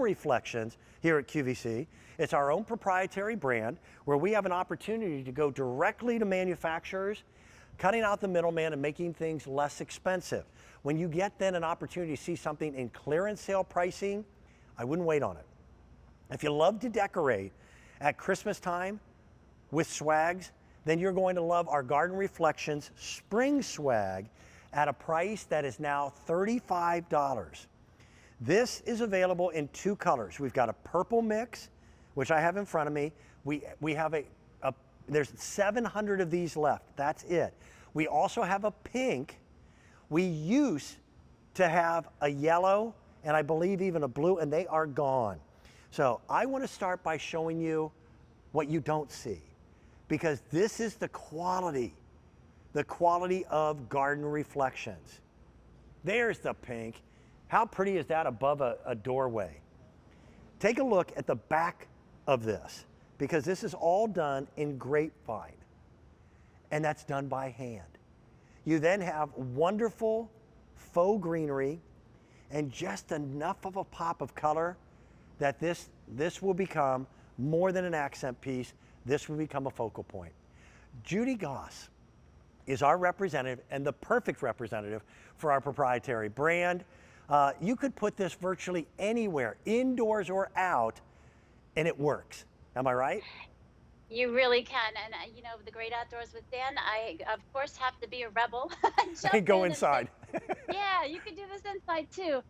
Reflections here at QVC. It's our own proprietary brand where we have an opportunity to go directly to manufacturers, cutting out the middleman and making things less expensive. When you get then an opportunity to see something in clearance sale pricing, I wouldn't wait on it. If you love to decorate at Christmas time with swags, then you're going to love our Garden Reflections spring swag at a price that is now $35. This is available in 2 colors. We've got a purple mix, which I have in front of me. We have there's 700 of these left. That's it. We also have a pink. We used to have a yellow and I believe even a blue, and they are gone. So I want to start by showing you what you don't see, because this is the quality of Garden Reflections. There's the pink. How pretty is that above a doorway? Take a look at the back of this, because this is all done in grapevine, and that's done by hand. You then have wonderful faux greenery and just enough of a pop of color that this will become more than an accent piece. This will become a focal point. Judy Goss is our representative and the perfect representative for our proprietary brand. You could put this virtually anywhere, indoors or out, and it works. Am I right? You really can. And, you know, the great outdoors with Dan, I, of course, have to be a rebel. And Jump go in and say, inside. yeah, you can do this inside too.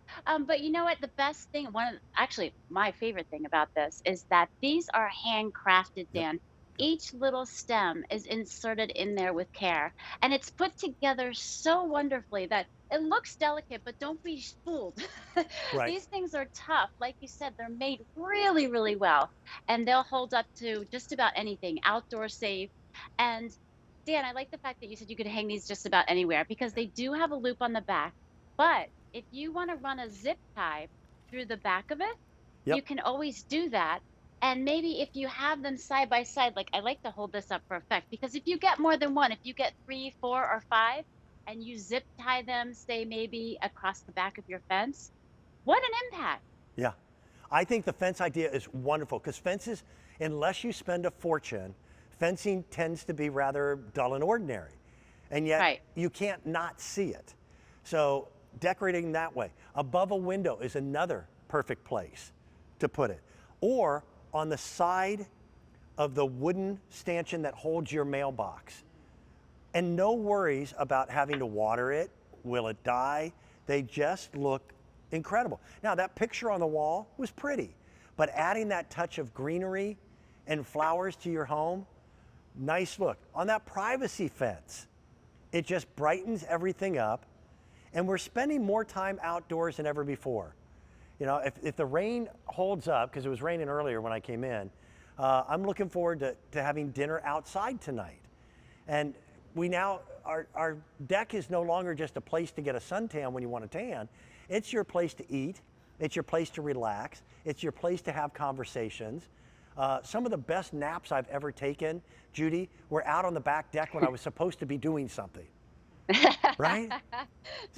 But you know what? The best thing, actually, my favorite thing about this is that these are handcrafted, Yep. Dan. Yep. Each little stem is inserted in there with care, and it's put together so wonderfully that it looks delicate, but don't be fooled. Right. These things are tough. Like you said, they're made really, really well, and they'll hold up to just about anything, outdoor safe. And Dan, I like the fact that you said you could hang these just about anywhere because they do have a loop on the back. But if you want to run a zip tie through the back of it, you Yep. can always do that. And maybe if you have them side by side, like I like to hold this up for effect because if you get more than one, if you get 3, 4, or 5, and you zip tie them, say maybe across the back of your fence, what an impact. Yeah. I think the fence idea is wonderful because fences, unless you spend a fortune, fencing tends to be rather dull and ordinary. And yet Right. you can't not see it. So decorating that way. Above a window is another perfect place to put it. Or on the side of the wooden stanchion that holds your mailbox. And no worries about having to water it. Will it die? They just look incredible. Now, that picture on the wall was pretty, but adding that touch of greenery and flowers to your home, nice look. On that privacy fence, it just brightens everything up, and we're spending more time outdoors than ever before. You know, if the rain holds up, because it was raining earlier when I came in, I'm looking forward to having dinner outside tonight. And we now, our deck is no longer just a place to get a suntan when you want a tan. It's your place to eat. It's your place to relax. It's your place to have conversations. Some of the best naps I've ever taken, Judy, were out on the back deck when I was supposed to be doing something, right?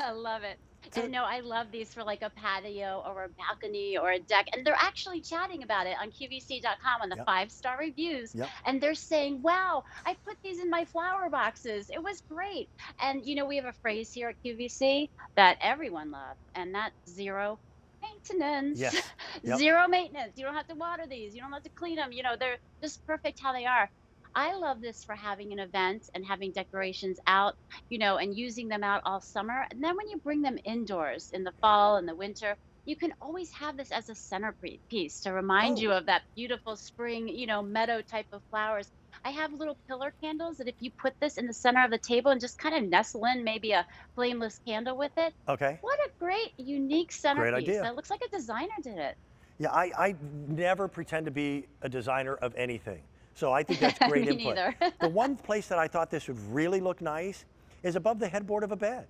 I love it. So, And no, I love these for like a patio or a balcony or a deck. And they're actually chatting about it on QVC.com on the yep, 5-star reviews. yep. And they're saying, wow, I put these in my flower boxes. It was great. And, you know, we have a phrase here at QVC that everyone loves, and that's zero maintenance. Yes, yep. Zero maintenance. You don't have to water these. You don't have to clean them. You know, they're just perfect how they are. I love this for having an event and having decorations out, you know, and using them out all summer. And then when you bring them indoors in the fall and the winter, you can always have this as a centerpiece to remind you Oh, of that beautiful spring, you know, meadow type of flowers. I have little pillar candles that if you put this in the center of the table and just kind of nestle in maybe a flameless candle with it, okay. what a great, unique Great centerpiece. idea. That looks like a designer did it. Yeah, I never pretend to be a designer of anything. So I think that's great Me input. neither. The one place that I thought this would really look nice is above the headboard of a bed.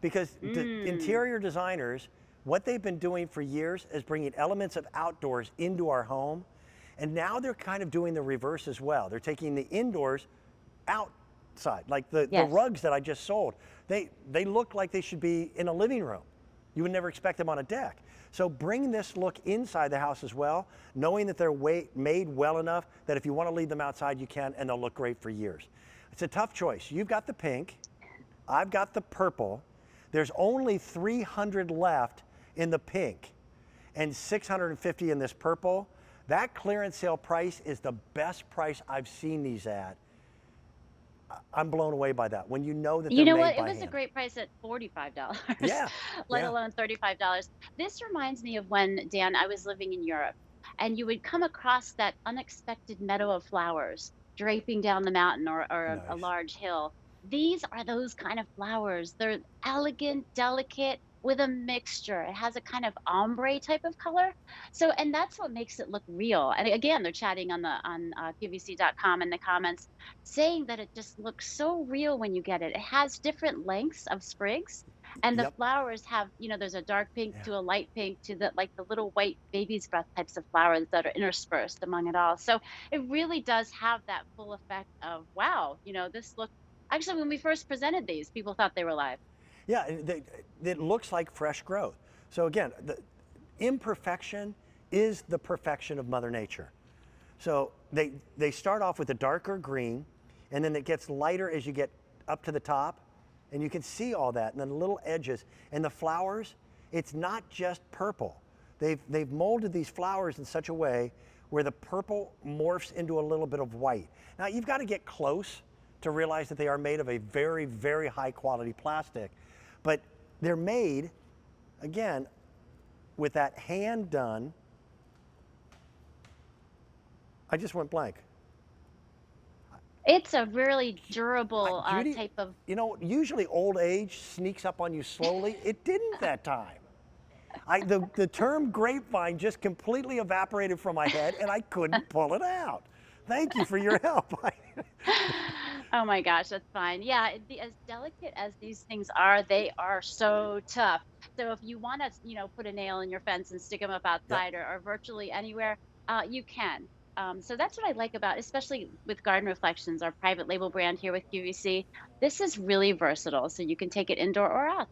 Because the Mm, interior designers, what they've been doing for years is bringing elements of outdoors into our home. And now they're kind of doing the reverse as well. They're taking the indoors outside, like the yes. rugs that I just sold. They look like they should be in a living room. You would never expect them on a deck. So bring this look inside the house as well, knowing that they're made well enough that if you want to leave them outside, you can, and they'll look great for years. It's a tough choice. You've got the pink, I've got the purple. There's only 300 left in the pink and 650 in this purple. That clearance sale price is the best price I've seen these at. I'm blown away by that. When you know that You they're know made what? It by was a hand. great price at $45, Yeah, let yeah. alone $35. This reminds me of when, Dan, I was living in Europe, and you would come across that unexpected meadow of flowers draping down the mountain or a Nice. large hill. These are those kind of flowers. They're elegant, delicate, with a mixture. It has a kind of ombre type of color. So, and that's what makes it look real. And again, they're chatting on QVC.com in the comments, saying that it just looks so real when you get it. It has different lengths of sprigs, and the Yep. flowers have, there's a dark pink Yeah. to a light pink to the little white baby's breath types of flowers that are interspersed among it all. So it really does have that full effect of, wow, this look. Actually, when we first presented these, people thought they were live. Yeah, it looks like fresh growth. So again, the imperfection is the perfection of Mother Nature. So they start off with a darker green, and then it gets lighter as you get up to the top, and you can see all that, and then the little edges. And the flowers, it's not just purple. They've molded these flowers in such a way where the purple morphs into a little bit of white. Now you've got to get close to realize that they are made of a very, very high quality plastic. But they're made, again, with that hand done. I just went blank. It's a really durable Judy, type of. usually old age sneaks up on you slowly. It didn't that time. The term grapevine just completely evaporated from my head, and I couldn't pull it out. Thank you for your help. Oh my gosh, that's fine. Yeah, as delicate as these things are, they are so tough. So if you want to, put a nail in your fence and stick them up Yep. outside or virtually anywhere, you can. So that's what I like about, especially with Garden Reflections, our private label brand here with QVC. This is really versatile, so you can take it indoor or out.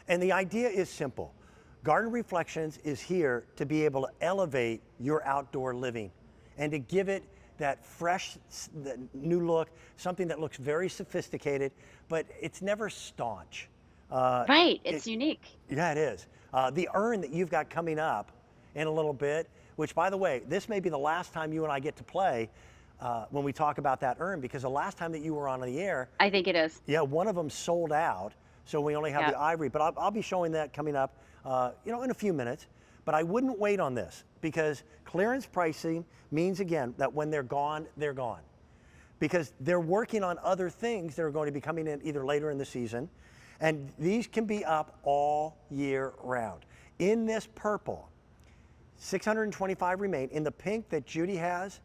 And the idea is simple. Garden Reflections is here to be able to elevate your outdoor living and to give it that fresh, new look, something that looks very sophisticated, but it's never staunch. Right, it's unique. Yeah, it is. The urn that you've got coming up in a little bit, which, by the way, this may be the last time you and I get to play when we talk about that urn, because the last time that you were on the air, I think it is. yeah, one of them sold out, so we only have Yeah. the ivory. But I'll be showing that coming up, in a few minutes. But I wouldn't wait on this, because clearance pricing means, again, that when they're gone, they're gone. Because they're working on other things that are going to be coming in either later in the season, and these can be up all year round. In this purple, 625 remain. In the pink that Judy has,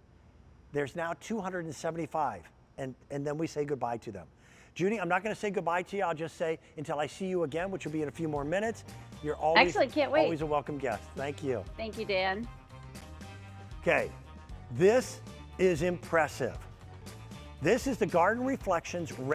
there's now 275, and then we say goodbye to them. Judy, I'm not going to say goodbye to you. I'll just say until I see you again, which will be in a few more minutes. You're always, Excellent, can't wait. always a welcome guest. Thank you. Thank you, Dan. Okay, this is impressive. This is the Garden Reflections